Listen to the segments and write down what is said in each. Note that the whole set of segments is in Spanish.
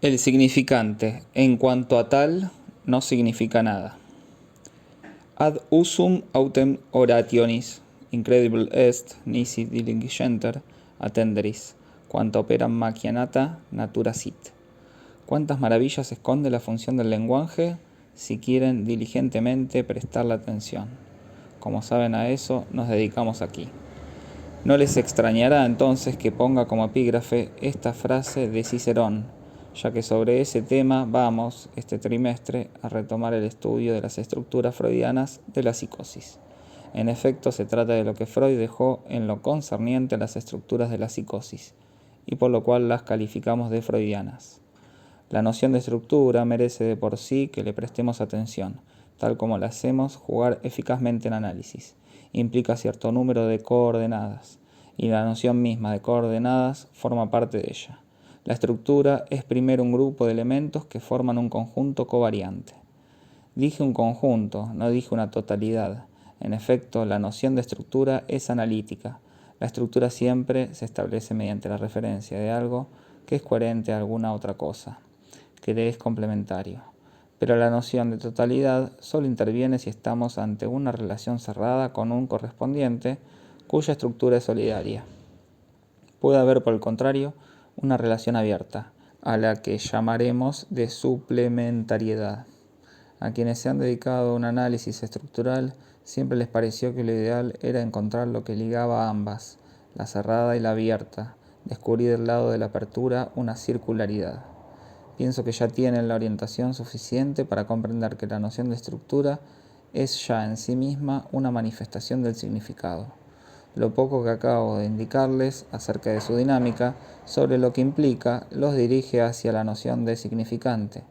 El significante, en cuanto a tal, no significa nada. Ad usum autem orationis, incredible est, nisi diligenter attenderis, quanta operam machinata natura sit. Cuántas maravillas esconde la función del lenguaje si quieren diligentemente prestarle atención. Como saben, a eso nos dedicamos aquí. No les extrañará entonces que ponga como epígrafe esta frase de Cicerón, ya que sobre ese tema vamos, este trimestre, a retomar el estudio de las estructuras freudianas de la psicosis. En efecto, se trata de lo que Freud dejó en lo concerniente a las estructuras de la psicosis, y por lo cual las calificamos de freudianas. La noción de estructura merece de por sí que le prestemos atención, tal como la hacemos jugar eficazmente en análisis. Implica cierto número de coordenadas, y la noción misma de coordenadas forma parte de ella. La estructura es primero un grupo de elementos que forman un conjunto covariante. Dije un conjunto, no dije una totalidad. En efecto, la noción de estructura es analítica. La estructura siempre se establece mediante la referencia de algo que es coherente a alguna otra cosa, que le es complementario. Pero la noción de totalidad solo interviene si estamos ante una relación cerrada con un correspondiente cuya estructura es solidaria. Puede haber, por el contrario, una relación abierta, a la que llamaremos de suplementariedad. A quienes se han dedicado a un análisis estructural, siempre les pareció que lo ideal era encontrar lo que ligaba a ambas, la cerrada y la abierta, descubrir del lado de la apertura una circularidad. Pienso que ya tienen la orientación suficiente para comprender que la noción de estructura es ya en sí misma una manifestación del significado. Lo poco que acabo de indicarles acerca de su dinámica, sobre lo que implica, los dirige hacia la noción de significante.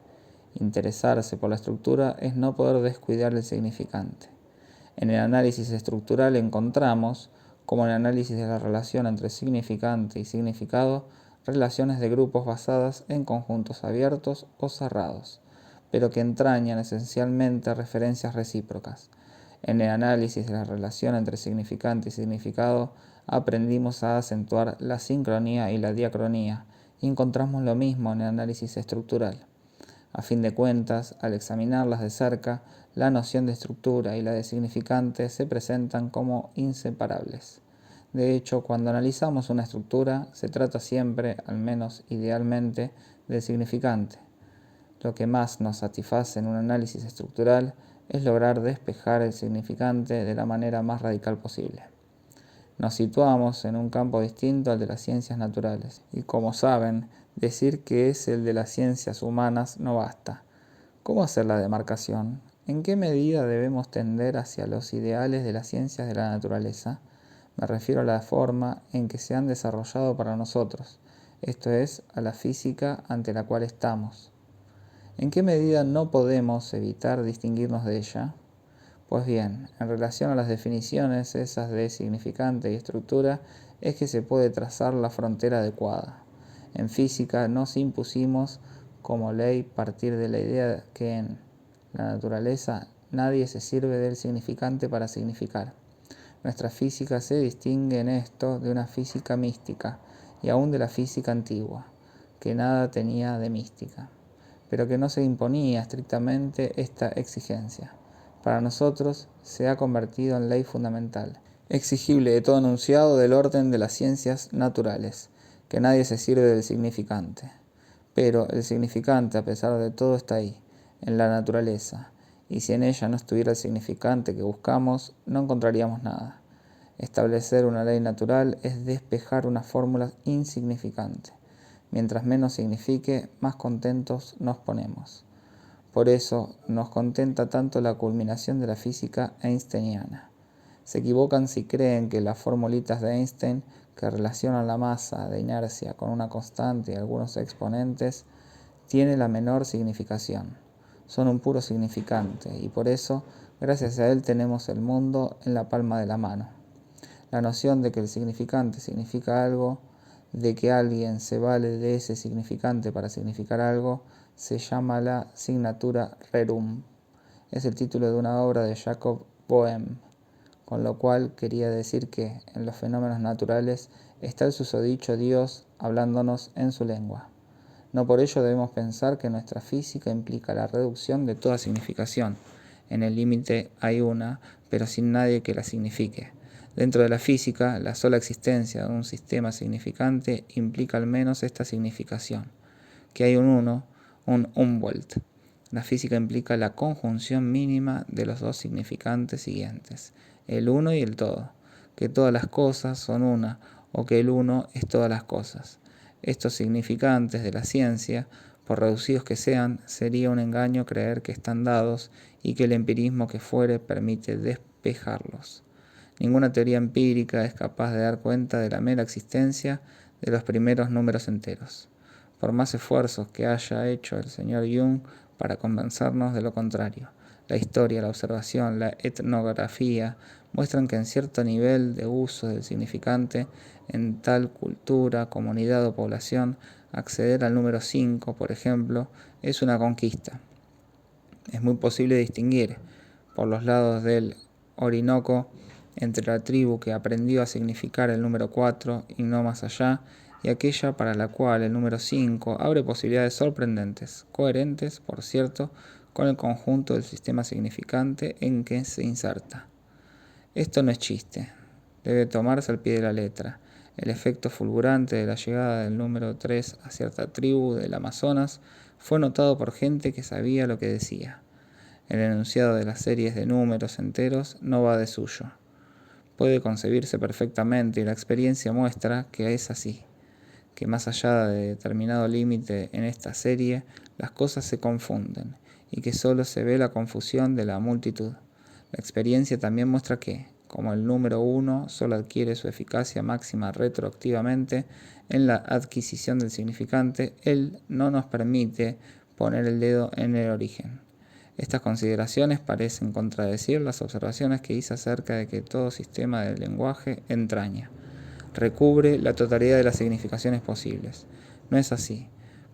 Interesarse por la estructura es no poder descuidar el significante. En el análisis estructural encontramos, como en el análisis de la relación entre significante y significado, relaciones de grupos basadas en conjuntos abiertos o cerrados, pero que entrañan esencialmente referencias recíprocas. En el análisis de la relación entre significante y significado aprendimos a acentuar la sincronía y la diacronía, y encontramos lo mismo en el análisis estructural. A fin de cuentas, al examinarlas de cerca, la noción de estructura y la de significante se presentan como inseparables. De hecho, cuando analizamos una estructura, se trata siempre, al menos idealmente, del significante. Lo que más nos satisface en un análisis estructural es lograr despejar el significante de la manera más radical posible. Nos situamos en un campo distinto al de las ciencias naturales, y como saben, decir que es el de las ciencias humanas no basta. ¿Cómo hacer la demarcación? ¿En qué medida debemos tender hacia los ideales de las ciencias de la naturaleza? Me refiero a la forma en que se han desarrollado para nosotros, esto es, a la física ante la cual estamos. ¿En qué medida no podemos evitar distinguirnos de ella? Pues bien, en relación a las definiciones esas de significante y estructura, es que se puede trazar la frontera adecuada. En física nos impusimos como ley partir de la idea que en la naturaleza nadie se sirve del significante para significar. Nuestra física se distingue en esto de una física mística y aún de la física antigua, que nada tenía de mística, pero que no se imponía estrictamente esta exigencia. Para nosotros se ha convertido en ley fundamental, exigible de todo enunciado del orden de las ciencias naturales, que nadie se sirve del significante. Pero el significante, a pesar de todo, está ahí, en la naturaleza, y si en ella no estuviera el significante que buscamos, no encontraríamos nada. Establecer una ley natural es despejar una fórmula insignificante. Mientras menos signifique, más contentos nos ponemos. Por eso nos contenta tanto la culminación de la física einsteiniana. Se equivocan si creen que las formulitas de Einstein, que relacionan la masa de inercia con una constante y algunos exponentes, tiene la menor significación. Son un puro significante, y por eso, gracias a él, tenemos el mundo en la palma de la mano. La noción de que el significante significa algo, de que alguien se vale de ese significante para significar algo, se llama la signatura rerum. Es el título de una obra de Jacob Boehme, con lo cual quería decir que en los fenómenos naturales está el susodicho Dios hablándonos en su lengua. No por ello debemos pensar que nuestra física implica la reducción de toda significación. En el límite hay una, pero sin nadie que la signifique. Dentro de la física, la sola existencia de un sistema significante implica al menos esta significación, que hay un uno, un Umwelt. La física implica la conjunción mínima de los dos significantes siguientes, el uno y el todo, que todas las cosas son una, o que el uno es todas las cosas. Estos significantes de la ciencia, por reducidos que sean, sería un engaño creer que están dados y que el empirismo que fuere permite despejarlos. Ninguna teoría empírica es capaz de dar cuenta de la mera existencia de los primeros números enteros, por más esfuerzos que haya hecho el señor Jung para convencernos de lo contrario. La historia, la observación, la etnografía muestran que en cierto nivel de uso del significante, en tal cultura, comunidad o población, acceder al número 5, por ejemplo, es una conquista. Es muy posible distinguir, por los lados del Orinoco, entre la tribu que aprendió a significar el número 4 y no más allá, y aquella para la cual el número 5 abre posibilidades sorprendentes, coherentes, por cierto, con el conjunto del sistema significante en que se inserta. Esto no es chiste, debe tomarse al pie de la letra. El efecto fulgurante de la llegada del número 3 a cierta tribu del Amazonas fue notado por gente que sabía lo que decía. El enunciado de las series de números enteros no va de suyo. Puede concebirse perfectamente y la experiencia muestra que es así, que más allá de determinado límite en esta serie, las cosas se confunden y que solo se ve la confusión de la multitud. La experiencia también muestra que, como el número 1 solo adquiere su eficacia máxima retroactivamente en la adquisición del significante, él no nos permite poner el dedo en el origen. Estas consideraciones parecen contradecir las observaciones que hice acerca de que todo sistema del lenguaje entraña, recubre la totalidad de las significaciones posibles. No es así,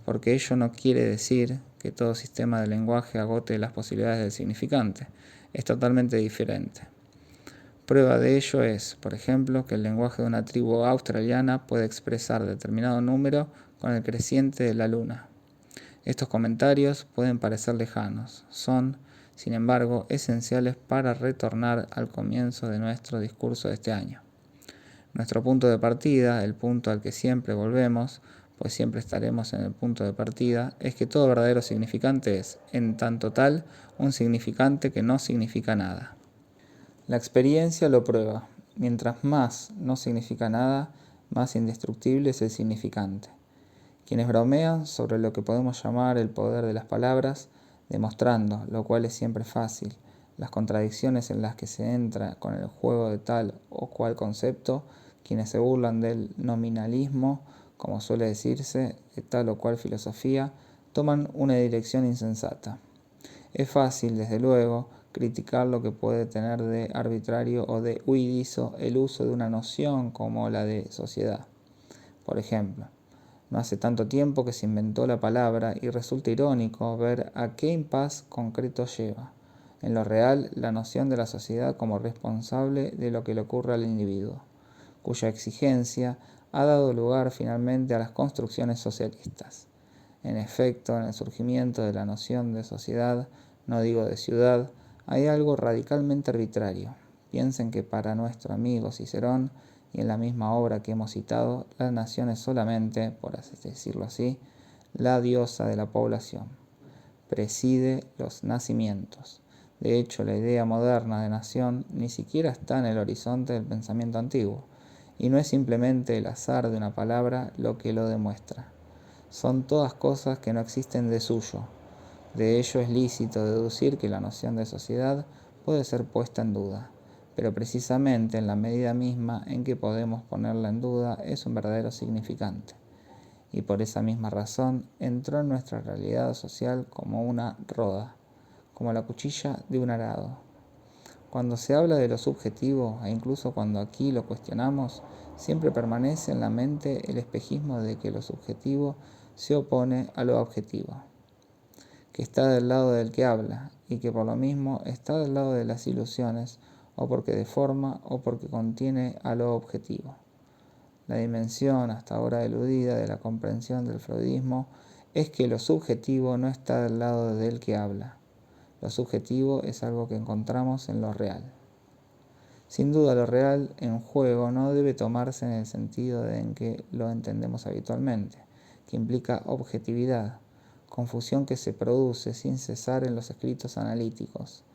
porque ello no quiere decir que todo sistema del lenguaje agote las posibilidades del significante. Es totalmente diferente. Prueba de ello es, por ejemplo, que el lenguaje de una tribu australiana puede expresar determinado número con el creciente de la luna. Estos comentarios pueden parecer lejanos, son, sin embargo, esenciales para retornar al comienzo de nuestro discurso de este año. Nuestro punto de partida, el punto al que siempre volvemos, pues siempre estaremos en el punto de partida, es que todo verdadero significante es, en tanto tal, un significante que no significa nada. La experiencia lo prueba. Mientras más no significa nada, más indestructible es el significante. Quienes bromean sobre lo que podemos llamar el poder de las palabras, demostrando, lo cual es siempre fácil, las contradicciones en las que se entra con el juego de tal o cual concepto, quienes se burlan del nominalismo, como suele decirse, de tal o cual filosofía, toman una dirección insensata. Es fácil, desde luego, criticar lo que puede tener de arbitrario o de huidizo el uso de una noción como la de sociedad. Por ejemplo, no hace tanto tiempo que se inventó la palabra y resulta irónico ver a qué impas concreto lleva, en lo real, la noción de la sociedad como responsable de lo que le ocurre al individuo, cuya exigencia ha dado lugar finalmente a las construcciones socialistas. En efecto, en el surgimiento de la noción de sociedad, no digo de ciudad, hay algo radicalmente arbitrario. Piensen que para nuestro amigo Cicerón, y en la misma obra que hemos citado, la nación es solamente, por así decirlo así, la diosa de la población. Preside los nacimientos. De hecho, la idea moderna de nación ni siquiera está en el horizonte del pensamiento antiguo, y no es simplemente el azar de una palabra lo que lo demuestra. Son todas cosas que no existen de suyo. De ello es lícito deducir que la noción de sociedad puede ser puesta en duda, pero precisamente en la medida misma en que podemos ponerla en duda es un verdadero significante. Y por esa misma razón entró en nuestra realidad social como una roda, como la cuchilla de un arado. Cuando se habla de lo subjetivo, e incluso cuando aquí lo cuestionamos, siempre permanece en la mente el espejismo de que lo subjetivo se opone a lo objetivo, que está del lado del que habla, y que por lo mismo está del lado de las ilusiones, o porque deforma o porque contiene a lo objetivo. La dimensión hasta ahora eludida de la comprensión del freudismo es que lo subjetivo no está del lado del que habla. Lo subjetivo es algo que encontramos en lo real. Sin duda, lo real en juego no debe tomarse en el sentido en que lo entendemos habitualmente, que implica objetividad, confusión que se produce sin cesar en los escritos analíticos.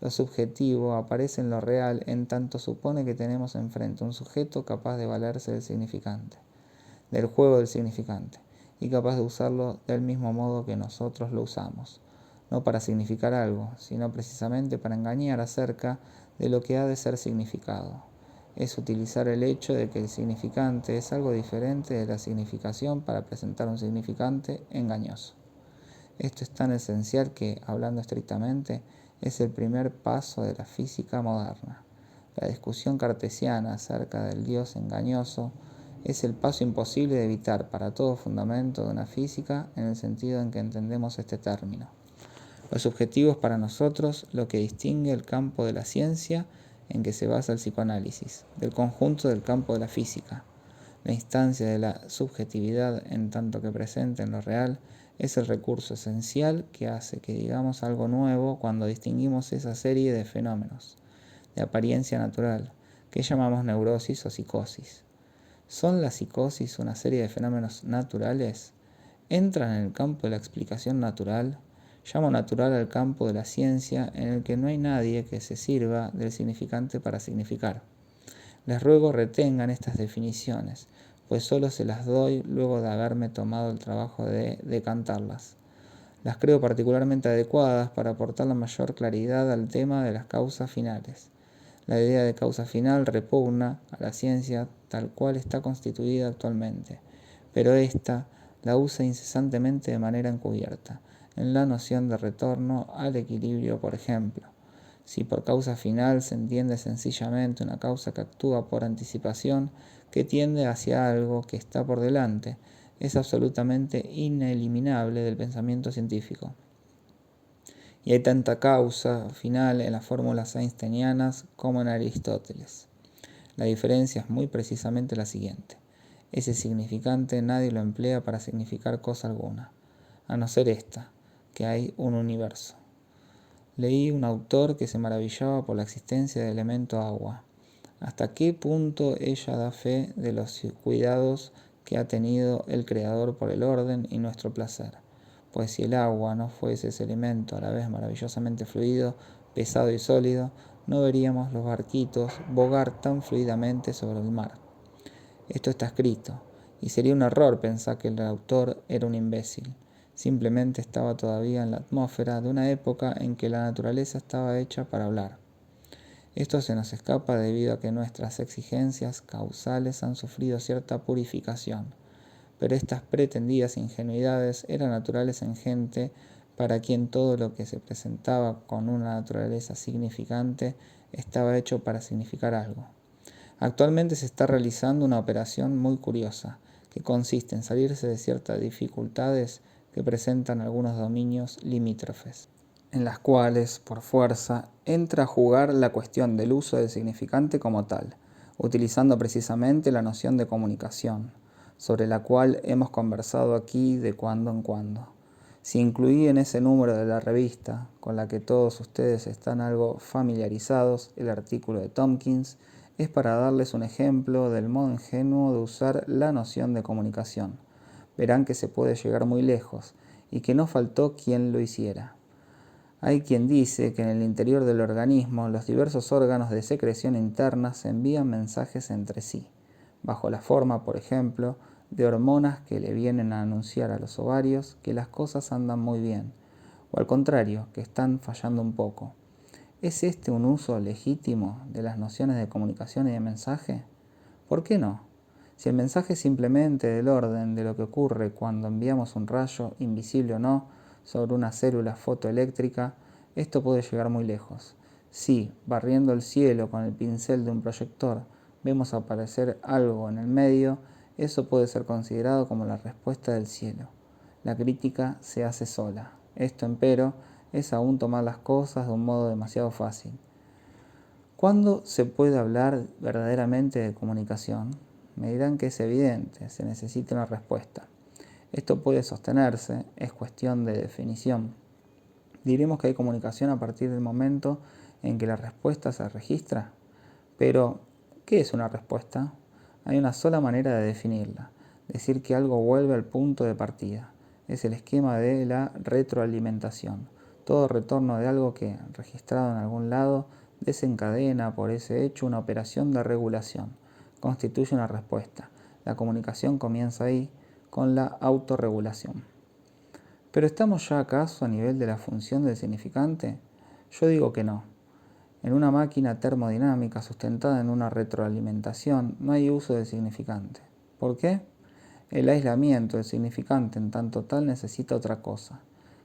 Lo subjetivo aparece en lo real en tanto supone que tenemos enfrente un sujeto capaz de valerse del significante, del juego del significante, y capaz de usarlo del mismo modo que nosotros lo usamos, no para significar algo, sino precisamente para engañar acerca de lo que ha de ser significado. Es utilizar el hecho de que el significante es algo diferente de la significación para presentar un significante engañoso. Esto es tan esencial que, hablando estrictamente, es el primer paso de la física moderna. La discusión cartesiana acerca del Dios engañoso es el paso imposible de evitar para todo fundamento de una física en el sentido en que entendemos este término. Lo subjetivo es para nosotros lo que distingue el campo de la ciencia en que se basa el psicoanálisis, del conjunto del campo de la física. La instancia de la subjetividad en tanto que presente en lo real es el recurso esencial que hace que digamos algo nuevo cuando distinguimos esa serie de fenómenos de apariencia natural que llamamos neurosis o psicosis. ¿Son la psicosis una serie de fenómenos naturales? ¿Entran en el campo de la explicación natural? Llamo natural al campo de la ciencia en el que no hay nadie que se sirva del significante para significar. Les ruego retengan estas definiciones, pues solo se las doy luego de haberme tomado el trabajo de decantarlas. Las creo particularmente adecuadas para aportar la mayor claridad al tema de las causas finales. La idea de causa final repugna a la ciencia tal cual está constituida actualmente, pero ésta la usa incesantemente de manera encubierta, en la noción de retorno al equilibrio, por ejemplo. Si por causa final se entiende sencillamente una causa que actúa por anticipación, que tiende hacia algo que está por delante, es absolutamente ineliminable del pensamiento científico. Y hay tanta causa final en las fórmulas einsteinianas como en Aristóteles. La diferencia es muy precisamente la siguiente. Ese significante nadie lo emplea para significar cosa alguna, a no ser esta, que hay un universo. Leí un autor que se maravillaba por la existencia del elemento agua. ¿Hasta qué punto ella da fe de los cuidados que ha tenido el Creador por el orden y nuestro placer? Pues si el agua no fuese ese elemento a la vez maravillosamente fluido, pesado y sólido, no veríamos los barquitos bogar tan fluidamente sobre el mar. Esto está escrito, y sería un error pensar que el autor era un imbécil. Simplemente estaba todavía en la atmósfera de una época en que la naturaleza estaba hecha para hablar. Esto se nos escapa debido a que nuestras exigencias causales han sufrido cierta purificación, pero estas pretendidas ingenuidades eran naturales en gente para quien todo lo que se presentaba con una naturaleza significante estaba hecho para significar algo. Actualmente se está realizando una operación muy curiosa, que consiste en salirse de ciertas dificultades que presentan algunos dominios limítrofes, en las cuales, por fuerza, entra a jugar la cuestión del uso del significante como tal, utilizando precisamente la noción de comunicación, sobre la cual hemos conversado aquí de cuando en cuando. Si incluí en ese número de la revista, con la que todos ustedes están algo familiarizados, el artículo de Tompkins, es para darles un ejemplo del modo ingenuo de usar la noción de comunicación. Verán que se puede llegar muy lejos, y que no faltó quien lo hiciera. Hay quien dice que en el interior del organismo los diversos órganos de secreción interna se envían mensajes entre sí, bajo la forma, por ejemplo, de hormonas que le vienen a anunciar a los ovarios que las cosas andan muy bien, o al contrario, que están fallando un poco. ¿Es este un uso legítimo de las nociones de comunicación y de mensaje? ¿Por qué no? Si el mensaje es simplemente del orden de lo que ocurre cuando enviamos un rayo, invisible o no, sobre una célula fotoeléctrica, esto puede llegar muy lejos. Si, barriendo el cielo con el pincel de un proyector, vemos aparecer algo en el medio, eso puede ser considerado como la respuesta del cielo. La crítica se hace sola. Esto, empero, es aún tomar las cosas de un modo demasiado fácil. ¿Cuándo se puede hablar verdaderamente de comunicación? Me dirán que es evidente, se necesita una respuesta. Esto puede sostenerse, es cuestión de definición. Diremos que hay comunicación a partir del momento en que la respuesta se registra. Pero, ¿qué es una respuesta? Hay una sola manera de definirla: decir que algo vuelve al punto de partida. Es el esquema de la retroalimentación. Todo retorno de algo que, registrado en algún lado, desencadena por ese hecho una operación de regulación. Constituye una respuesta. La comunicación comienza ahí, con la autorregulación. ¿Pero estamos ya acaso a nivel de la función del significante? Yo digo que no. En una máquina termodinámica sustentada en una retroalimentación no hay uso del significante. ¿Por qué? El aislamiento del significante en tanto tal necesita otra cosa,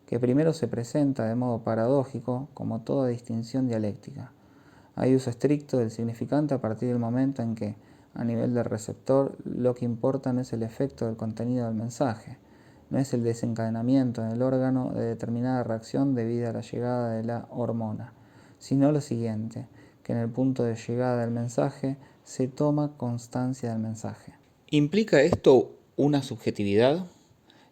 que primero se presenta de modo paradójico como toda distinción dialéctica. Hay uso estricto del significante a partir del momento en que, a nivel del receptor, lo que importa no es el efecto del contenido del mensaje, no es el desencadenamiento en el órgano de determinada reacción debida a la llegada de la hormona, sino lo siguiente, que en el punto de llegada del mensaje se toma constancia del mensaje. ¿Implica esto una subjetividad?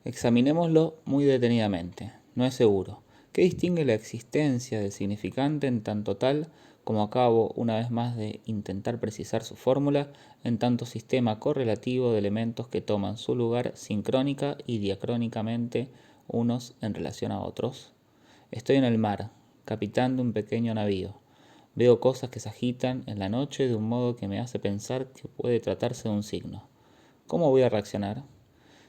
Examinémoslo muy detenidamente. No es seguro. ¿Qué distingue la existencia del significante en tanto tal como acabo, una vez más, de intentar precisar su fórmula, en tanto sistema correlativo de elementos que toman su lugar sincrónica y diacrónicamente unos en relación a otros? Estoy en el mar, capitán de un pequeño navío. Veo cosas que se agitan en la noche de un modo que me hace pensar que puede tratarse de un signo. ¿Cómo voy a reaccionar?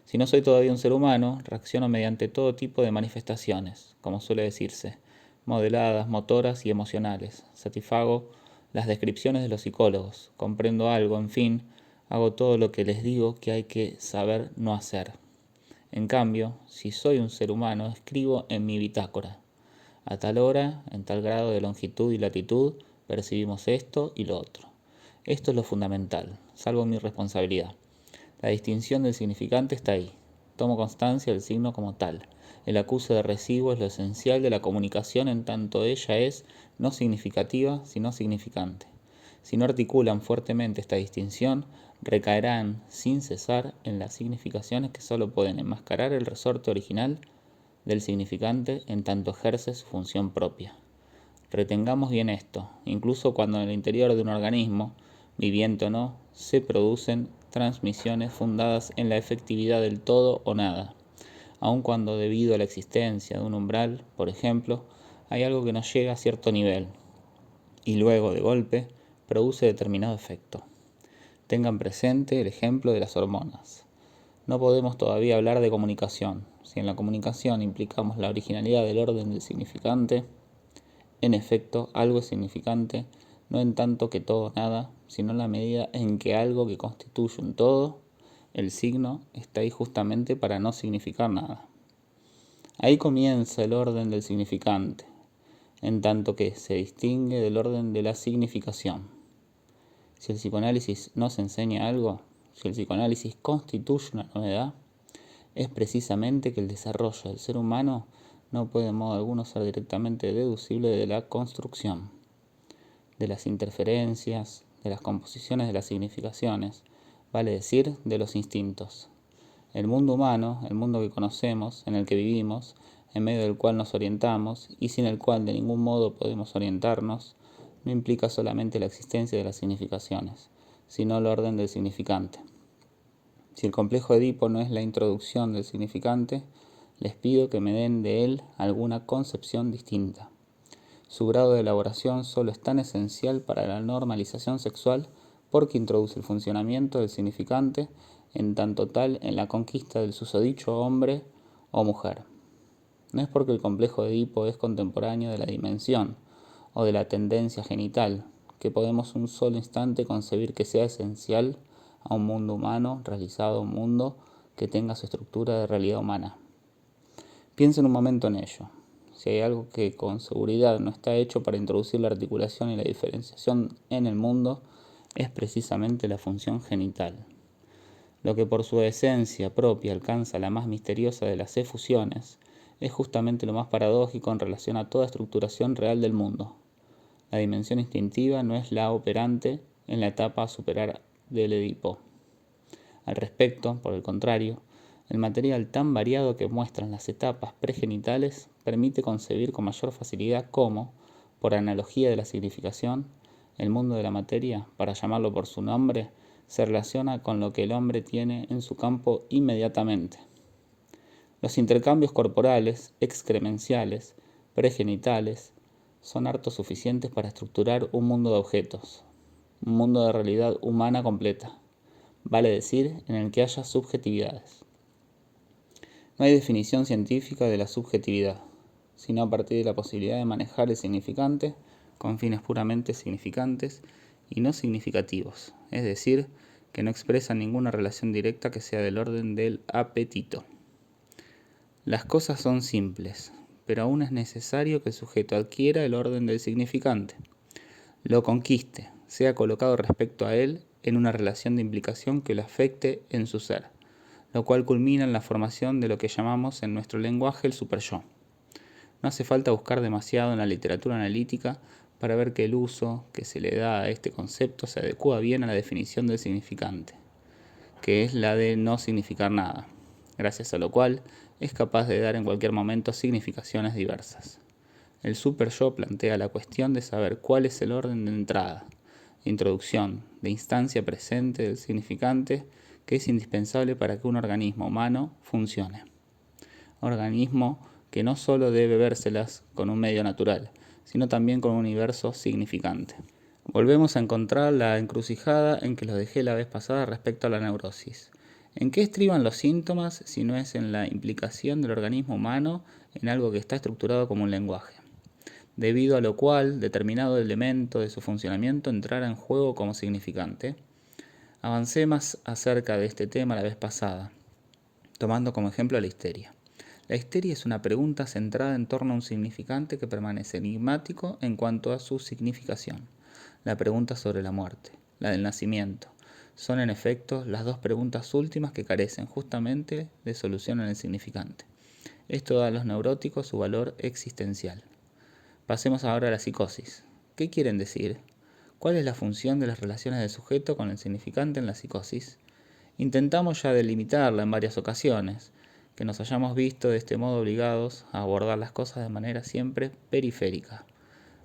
Si no soy todavía un ser humano, reacciono mediante todo tipo de manifestaciones, como suele decirse, modeladas, motoras y emocionales. Satisfago las descripciones de los psicólogos, comprendo algo, en fin, hago todo lo que les digo que hay que saber no hacer. En cambio, si soy un ser humano, escribo en mi bitácora. A tal hora, en tal grado de longitud y latitud, percibimos esto y lo otro. Esto es lo fundamental, salvo mi responsabilidad. La distinción del significante está ahí. Tomo constancia del signo como tal. El acuse de recibo es lo esencial de la comunicación en tanto ella es no significativa, sino significante. Si no articulan fuertemente esta distinción, recaerán sin cesar en las significaciones que solo pueden enmascarar el resorte original del significante en tanto ejerce su función propia. Retengamos bien esto: incluso cuando en el interior de un organismo, viviente o no, se producen transmisiones fundadas en la efectividad del todo o nada, aun cuando debido a la existencia de un umbral, por ejemplo, hay algo que no llega a cierto nivel y luego, de golpe, produce determinado efecto. Tengan presente el ejemplo de las hormonas. No podemos todavía hablar de comunicación. Si en la comunicación implicamos la originalidad del orden del significante, en efecto, algo es significante, no en tanto que todo nada, sino en la medida en que algo que constituye un todo, el signo, está ahí justamente para no significar nada. Ahí comienza el orden del significante, en tanto que se distingue del orden de la significación. Si el psicoanálisis nos enseña algo, si el psicoanálisis constituye una novedad, es precisamente que el desarrollo del ser humano no puede de modo alguno ser directamente deducible de la construcción, de las interferencias, de las composiciones de las significaciones, vale decir, de los instintos. El mundo humano, el mundo que conocemos, en el que vivimos, en medio del cual nos orientamos y sin el cual de ningún modo podemos orientarnos, no implica solamente la existencia de las significaciones, sino el orden del significante. Si el complejo de Edipo no es la introducción del significante, les pido que me den de él alguna concepción distinta. Su grado de elaboración solo es tan esencial para la normalización sexual porque introduce el funcionamiento del significante en tanto tal en la conquista del susodicho hombre o mujer. No es porque el complejo de Edipo es contemporáneo de la dimensión o de la tendencia genital que podemos un solo instante concebir que sea esencial a un mundo humano realizado, un mundo que tenga su estructura de realidad humana. Piensen un momento en ello. Si hay algo que con seguridad no está hecho para introducir la articulación y la diferenciación en el mundo, es precisamente la función genital. Lo que por su esencia propia alcanza la más misteriosa de las efusiones, es justamente lo más paradójico en relación a toda estructuración real del mundo. La dimensión instintiva no es la operante en la etapa a superar del Edipo. Al respecto, por el contrario, El material tan variado que muestran las etapas pregenitales permite concebir con mayor facilidad cómo, por analogía de la significación, el mundo de la materia, para llamarlo por su nombre, se relaciona con lo que el hombre tiene en su campo inmediatamente. Los intercambios corporales, excremenciales, pregenitales, son harto suficientes para estructurar un mundo de objetos, un mundo de realidad humana completa, vale decir, en el que haya subjetividades. No hay definición científica de la subjetividad, sino a partir de la posibilidad de manejar el significante con fines puramente significantes y no significativos, es decir, que no expresan ninguna relación directa que sea del orden del apetito. Las cosas son simples, pero aún es necesario que el sujeto adquiera el orden del significante, lo conquiste, sea colocado respecto a él en una relación de implicación que lo afecte en su ser, lo cual culmina en la formación de lo que llamamos en nuestro lenguaje el superyo. No hace falta buscar demasiado en la literatura analítica para ver que el uso que se le da a este concepto se adecua bien a la definición del significante, que es la de no significar nada, gracias a lo cual es capaz de dar en cualquier momento significaciones diversas. El superyo plantea la cuestión de saber cuál es el orden de entrada, de introducción, de instancia presente del significante que es indispensable para que un organismo humano funcione. Organismo que no solo debe vérselas con un medio natural, sino también con un universo significante. Volvemos a encontrar la encrucijada en que lo dejé la vez pasada respecto a la neurosis. ¿En qué estriban los síntomas si no es en la implicación del organismo humano en algo que está estructurado como un lenguaje? Debido a lo cual determinado elemento de su funcionamiento entrará en juego como significante. Avancé más acerca de este tema la vez pasada, tomando como ejemplo la histeria. La histeria es una pregunta centrada en torno a un significante que permanece enigmático en cuanto a su significación. La pregunta sobre la muerte, la del nacimiento, son en efecto las dos preguntas últimas que carecen justamente de solución en el significante. Esto da a los neuróticos su valor existencial. Pasemos ahora a la psicosis. ¿Qué quieren decir? ¿Cuál es la función de las relaciones del sujeto con el significante en la psicosis? Intentamos ya delimitarla en varias ocasiones, que nos hayamos visto de este modo obligados a abordar las cosas de manera siempre periférica.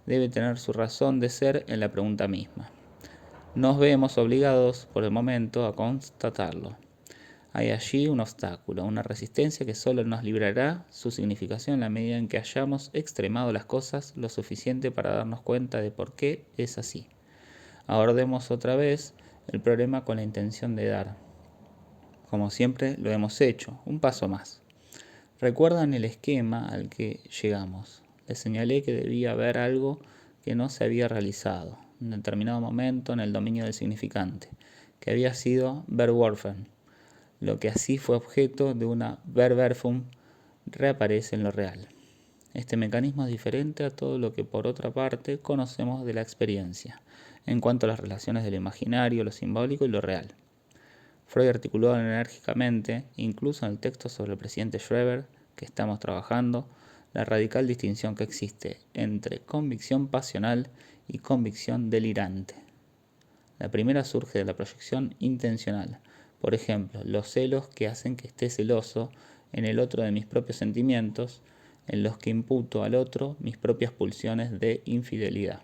Debe tener su razón de ser en la pregunta misma. Nos vemos obligados por el momento a constatarlo. Hay allí un obstáculo, una resistencia que solo nos librará su significación en la medida en que hayamos extremado las cosas lo suficiente para darnos cuenta de por qué es así. Abordemos otra vez el problema con la intención de dar, como siempre lo hemos hecho, un paso más. ¿Recuerdan el esquema al que llegamos? Les señalé que debía haber algo que no se había realizado en determinado momento en el dominio del significante, que había sido verworfen. Lo que así fue objeto de una verwerfung reaparece en lo real. Este mecanismo es diferente a todo lo que por otra parte conocemos de la experiencia, en cuanto a las relaciones de lo imaginario, lo simbólico y lo real. Freud articuló enérgicamente, incluso en el texto sobre el presidente Schreber que estamos trabajando, la radical distinción que existe entre convicción pasional y convicción delirante. La primera surge de la proyección intencional. Por ejemplo, los celos que hacen que esté celoso en el otro de mis propios sentimientos, en los que imputo al otro mis propias pulsiones de infidelidad.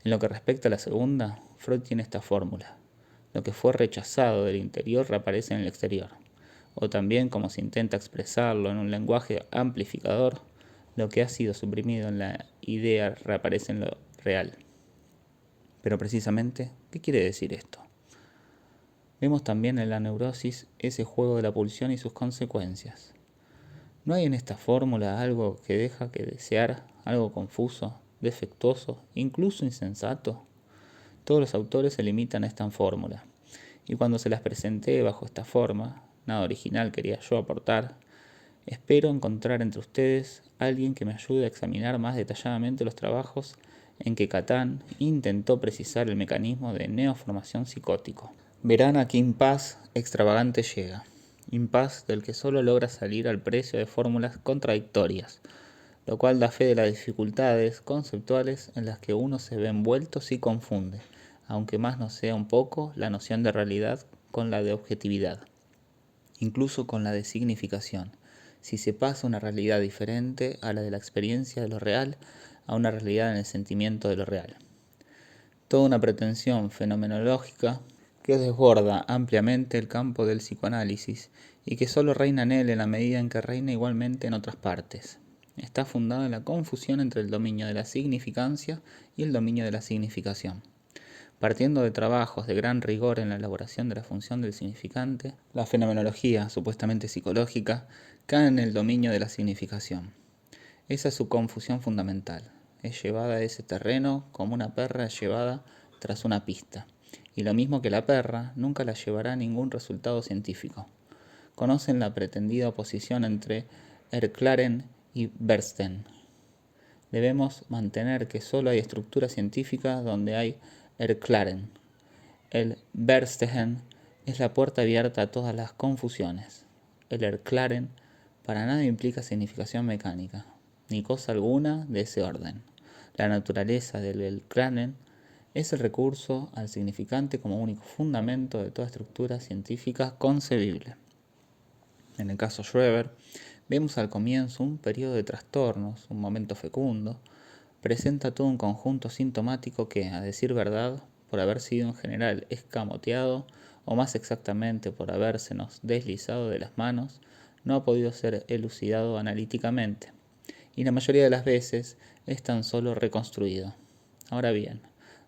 En lo que respecta a la segunda, Freud tiene esta fórmula. Lo que fue rechazado del interior reaparece en el exterior. O también, como se intenta expresarlo en un lenguaje amplificador, lo que ha sido suprimido en la idea reaparece en lo real. Pero precisamente, ¿qué quiere decir esto? Vemos también en la neurosis ese juego de la pulsión y sus consecuencias. ¿No hay en esta fórmula algo que deja que desear, algo confuso, defectuoso, incluso insensato? Todos los autores se limitan a esta fórmula, y cuando se las presenté bajo esta forma, nada original quería yo aportar, espero encontrar entre ustedes alguien que me ayude a examinar más detalladamente los trabajos en que Catán intentó precisar el mecanismo de neoformación psicótico. Verán a qué impas extravagante llega, impas del que solo logra salir al precio de fórmulas contradictorias, lo cual da fe de las dificultades conceptuales en las que uno se ve envuelto si confunde, aunque más no sea un poco la noción de realidad con la de objetividad. incluso con la de significación, si se pasa una realidad diferente a la de la experiencia de lo real a una realidad en el sentimiento de lo real. Toda una pretensión fenomenológica que desborda ampliamente el campo del psicoanálisis y que solo reina en él en la medida en que reina igualmente en otras partes. Está fundada en la confusión entre el dominio de la significancia y el dominio de la significación. Partiendo de trabajos de gran rigor en la elaboración de la función del significante, la fenomenología, supuestamente psicológica, cae en el dominio de la significación. Esa es su confusión fundamental. Es llevada a ese terreno como una perra es llevada tras una pista. Y lo mismo que la perra, nunca la llevará a ningún resultado científico. Conocen la pretendida oposición entre Erklaren y Bernstein. Debemos mantener que solo hay estructura científica donde hay Erklaren. El Bernstein es la puerta abierta a todas las confusiones. El Erklaren para nada implica significación mecánica, ni cosa alguna de ese orden. La naturaleza del Erklaren es el recurso al significante como único fundamento de toda estructura científica concebible. En el caso Schreber, vemos al comienzo un periodo de trastornos, un momento fecundo, presenta todo un conjunto sintomático que, a decir verdad, por haber sido en general escamoteado, o más exactamente por habérsenos deslizado de las manos, no ha podido ser elucidado analíticamente, y la mayoría de las veces es tan solo reconstruido. Ahora bien,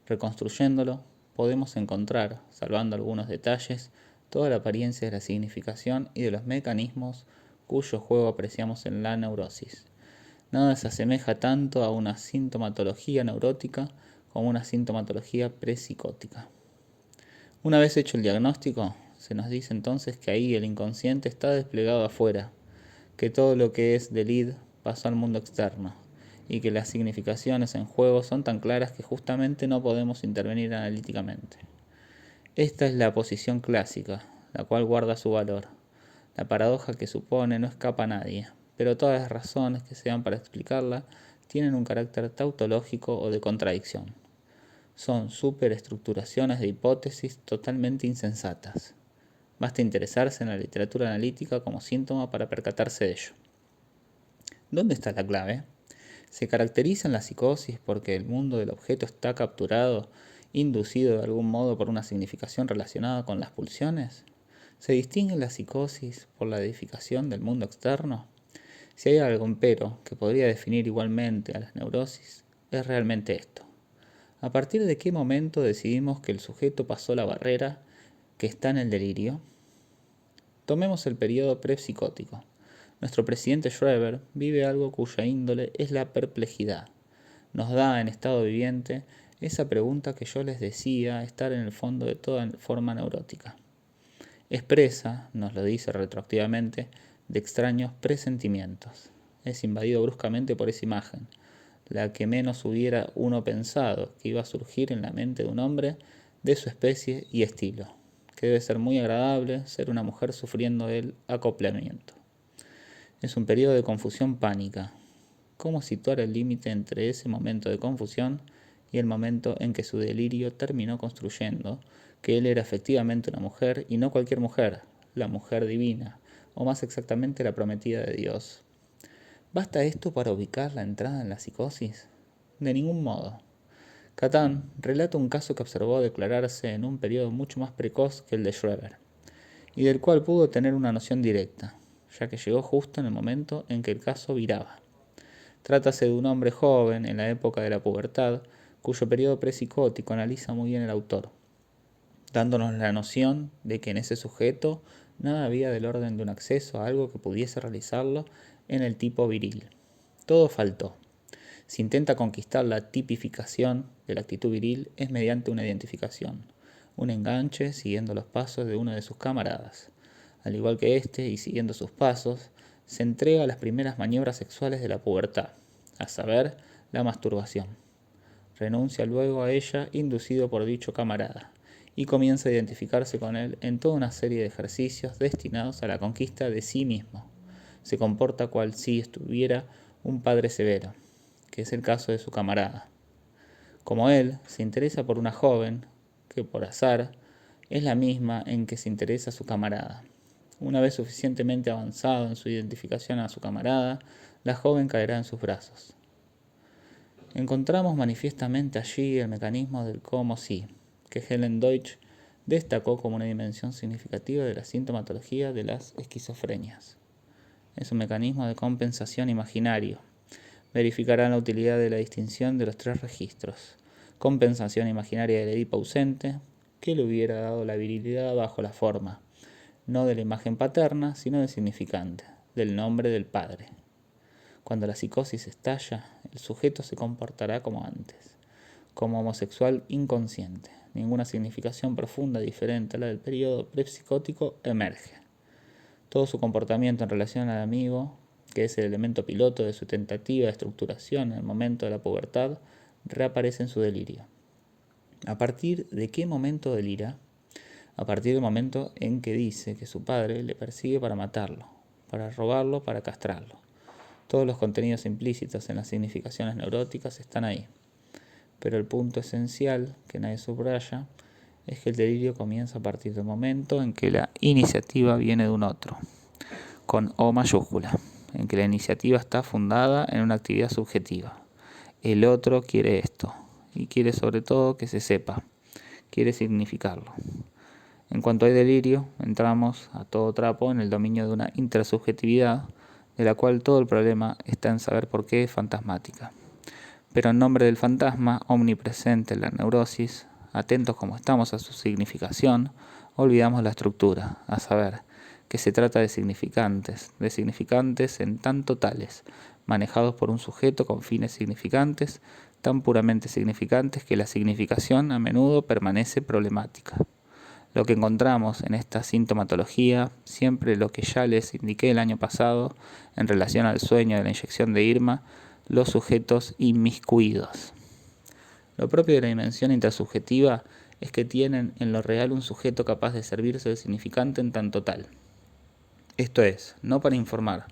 reconstruyéndolo, podemos encontrar, salvando algunos detalles, toda la apariencia de la significación y de los mecanismos cuyo juego apreciamos en la neurosis. Nada se asemeja tanto a una sintomatología neurótica como una sintomatología prepsicótica. Una vez hecho el diagnóstico, se nos dice entonces que ahí el inconsciente está desplegado afuera, que todo lo que es del id pasó al mundo externo, y que las significaciones en juego son tan claras que justamente no podemos intervenir analíticamente. Esta es la posición clásica, la cual guarda su valor. La paradoja que supone no escapa a nadie, pero todas las razones que se dan para explicarla tienen un carácter tautológico o de contradicción. Son superestructuraciones de hipótesis totalmente insensatas. Basta interesarse en la literatura analítica como síntoma para percatarse de ello. ¿Dónde está la clave? ¿Se caracteriza en la psicosis porque el mundo del objeto está capturado, inducido de algún modo por una significación relacionada con las pulsiones? ¿Se distingue la psicosis por la edificación del mundo externo? Si hay algo, empero, que podría definir igualmente a las neurosis, es realmente esto. ¿A partir de qué momento decidimos que el sujeto pasó la barrera que está en el delirio? Tomemos el periodo prepsicótico. Nuestro presidente Schreber vive algo cuya índole es la perplejidad. Nos da en estado viviente esa pregunta que yo les decía estar en el fondo de toda forma neurótica. Expresa, nos lo dice retroactivamente, de extraños presentimientos. Es invadido bruscamente por esa imagen, la que menos hubiera uno pensado que iba a surgir en la mente de un hombre de su especie y estilo, que debe ser muy agradable ser una mujer sufriendo el acoplamiento. Es un periodo de confusión pánica. ¿Cómo situar el límite entre ese momento de confusión y el momento en que su delirio terminó construyendo que él era efectivamente una mujer y no cualquier mujer, la mujer divina, o más exactamente la prometida de Dios? ¿Basta esto para ubicar la entrada en la psicosis? De ningún modo. Catán relata un caso que observó declararse en un periodo mucho más precoz que el de Schreber, y del cual pudo tener una noción directa, ya que llegó justo en el momento en que el caso viraba. Trátase de un hombre joven en la época de la pubertad, cuyo periodo prepsicótico analiza muy bien el autor, dándonos la noción de que en ese sujeto nada había del orden de un acceso a algo que pudiese realizarlo en el tipo viril. Todo faltó. Si intenta conquistar la tipificación de la actitud viril es mediante una identificación, un enganche siguiendo los pasos de uno de sus camaradas. Al igual que éste, y siguiendo sus pasos, se entrega a las primeras maniobras sexuales de la pubertad, a saber, la masturbación. Renuncia luego a ella inducido por dicho camarada, y comienza a identificarse con él en toda una serie de ejercicios destinados a la conquista de sí mismo. Se comporta cual si estuviera un padre severo, que es el caso de su camarada. Como él, se interesa por una joven que por azar es la misma en que se interesa su camarada. Una vez suficientemente avanzado en su identificación a su camarada, la joven caerá en sus brazos. Encontramos manifiestamente allí el mecanismo del cómo sí, que Helen Deutsch destacó como una dimensión significativa de la sintomatología de las esquizofrenias. Es un mecanismo de compensación imaginario. Verificará la utilidad de la distinción de los 3 registros. Compensación imaginaria del Edipo ausente, que le hubiera dado la virilidad bajo la forma, no de la imagen paterna, sino del significante, del nombre del padre. Cuando la psicosis estalla, el sujeto se comportará como antes, como homosexual inconsciente. Ninguna significación profunda diferente a la del periodo prepsicótico emerge. Todo su comportamiento en relación al amigo, que es el elemento piloto de su tentativa de estructuración en el momento de la pubertad, reaparece en su delirio. ¿A partir de qué momento delira? A partir del momento en que dice que su padre le persigue para matarlo, para robarlo, para castrarlo. Todos los contenidos implícitos en las significaciones neuróticas están ahí. Pero el punto esencial, que nadie subraya, es que el delirio comienza a partir del momento en que la iniciativa viene de un otro, con O mayúscula, en que la iniciativa está fundada en una actividad subjetiva. El otro quiere esto, y quiere sobre todo que se sepa, quiere significarlo. En cuanto hay delirio, entramos a todo trapo en el dominio de una intersubjetividad, de la cual todo el problema está en saber por qué es fantasmática. Pero en nombre del fantasma, omnipresente en la neurosis, atentos como estamos a su significación, olvidamos la estructura, a saber, que se trata de significantes en tanto tales, manejados por un sujeto con fines significantes, tan puramente significantes que la significación a menudo permanece problemática. Lo que encontramos en esta sintomatología, siempre lo que ya les indiqué el año pasado en relación al sueño de la inyección de Irma, los sujetos inmiscuidos. Lo propio de la dimensión intersubjetiva es que tienen en lo real un sujeto capaz de servirse del significante en tanto tal. Esto es, no para informar,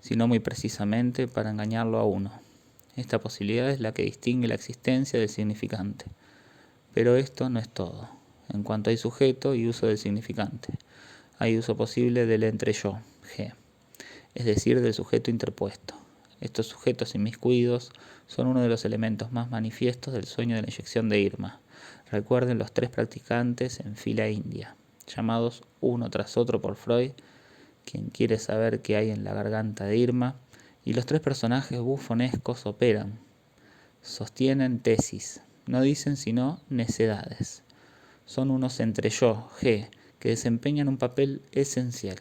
sino muy precisamente para engañarlo a uno. Esta posibilidad es la que distingue la existencia del significante. Pero esto no es todo. En cuanto hay sujeto y uso del significante, hay uso posible del entre-yo, G, es decir, del sujeto interpuesto. Estos sujetos inmiscuidos son uno de los elementos más manifiestos del sueño de la inyección de Irma. Recuerden los 3 practicantes en fila india, llamados uno tras otro por Freud, quien quiere saber qué hay en la garganta de Irma, y los 3 personajes bufonescos operan, sostienen tesis, no dicen sino necedades. Son unos entre-yo, G, que desempeñan un papel esencial.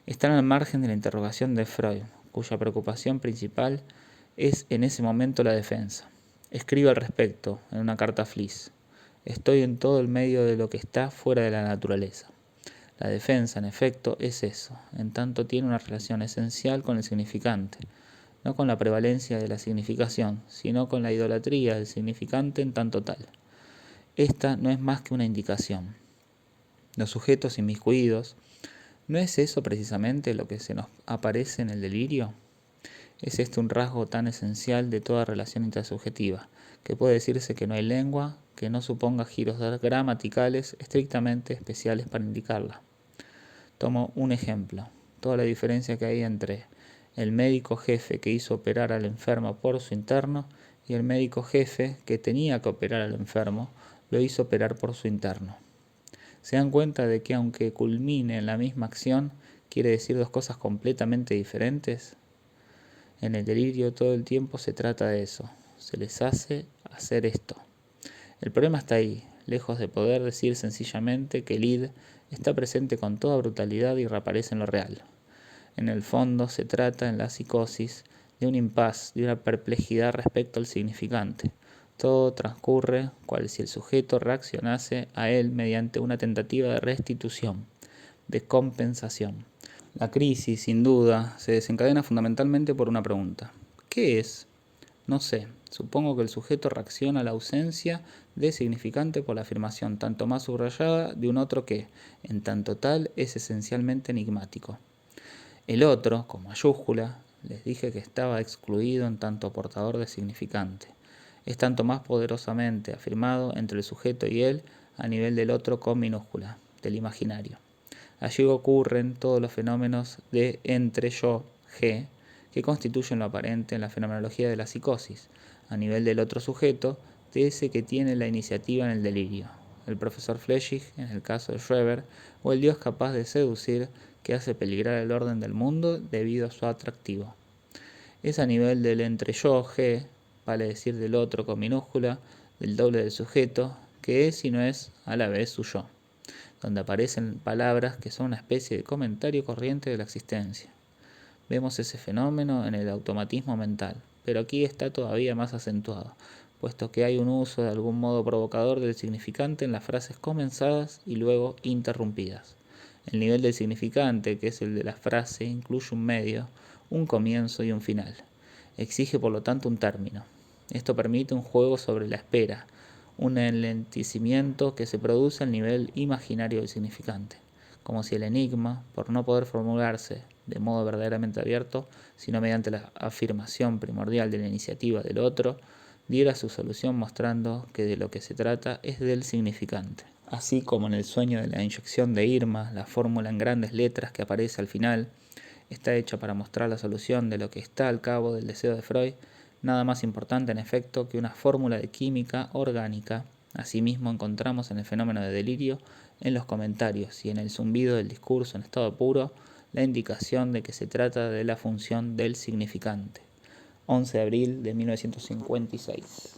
Están al margen de la interrogación de Freud, cuya preocupación principal es en ese momento la defensa. Escribe al respecto en una carta a Fliss: estoy en todo el medio de lo que está fuera de la naturaleza. La defensa, en efecto, es eso, en tanto tiene una relación esencial con el significante, no con la prevalencia de la significación, sino con la idolatría del significante en tanto tal. Esta no es más que una indicación. Los sujetos inmiscuidos, ¿no es eso precisamente lo que se nos aparece en el delirio? Es este un rasgo tan esencial de toda relación intersubjetiva, que puede decirse que no hay lengua que no suponga giros gramaticales estrictamente especiales para indicarla. Tomo un ejemplo, toda la diferencia que hay entre el médico jefe que hizo operar al enfermo por su interno y el médico jefe que tenía que operar al enfermo lo hizo operar por su interno. ¿Se dan cuenta de que aunque culmine en la misma acción, quiere decir 2 cosas completamente diferentes? En el delirio todo el tiempo se trata de eso, se les hace hacer esto. El problema está ahí, lejos de poder decir sencillamente que el id está presente con toda brutalidad y reaparece en lo real. En el fondo se trata en la psicosis de un impas, de una perplejidad respecto al significante. Todo transcurre cual si el sujeto reaccionase a él mediante una tentativa de restitución, de compensación. La crisis, sin duda, se desencadena fundamentalmente por una pregunta. ¿Qué es? No sé. Supongo que el sujeto reacciona a la ausencia de significante por la afirmación tanto más subrayada de un otro que, en tanto tal, es esencialmente enigmático. El otro, con mayúscula, les dije que estaba excluido en tanto portador de significante. Es tanto más poderosamente afirmado entre el sujeto y él a nivel del otro con minúscula, del imaginario. Allí ocurren todos los fenómenos de entre-yo, G, que constituyen lo aparente en la fenomenología de la psicosis, a nivel del otro sujeto, de ese que tiene la iniciativa en el delirio, el profesor Flechig en el caso de Schreber, o el dios capaz de seducir que hace peligrar el orden del mundo debido a su atractivo. Es a nivel del entre-yo, G, vale decir del otro con minúscula, del doble del sujeto, que es y no es a la vez su yo, donde aparecen palabras que son una especie de comentario corriente de la existencia. Vemos ese fenómeno en el automatismo mental, pero aquí está todavía más acentuado, puesto que hay un uso de algún modo provocador del significante en las frases comenzadas y luego interrumpidas. El nivel del significante, que es el de la frase, incluye un medio, un comienzo y un final. Exige por lo tanto un término. Esto permite un juego sobre la espera, un enlentecimiento que se produce al nivel imaginario del significante, como si el enigma, por no poder formularse de modo verdaderamente abierto, sino mediante la afirmación primordial de la iniciativa del otro, diera su solución mostrando que de lo que se trata es del significante. Así como en el sueño de la inyección de Irma, la fórmula en grandes letras que aparece al final está hecha para mostrar la solución de lo que está al cabo del deseo de Freud, nada más importante en efecto que una fórmula de química orgánica. Asimismo encontramos en el fenómeno de delirio, en los comentarios y en el zumbido del discurso en estado puro, la indicación de que se trata de la función del significante. 11 de abril de 1956.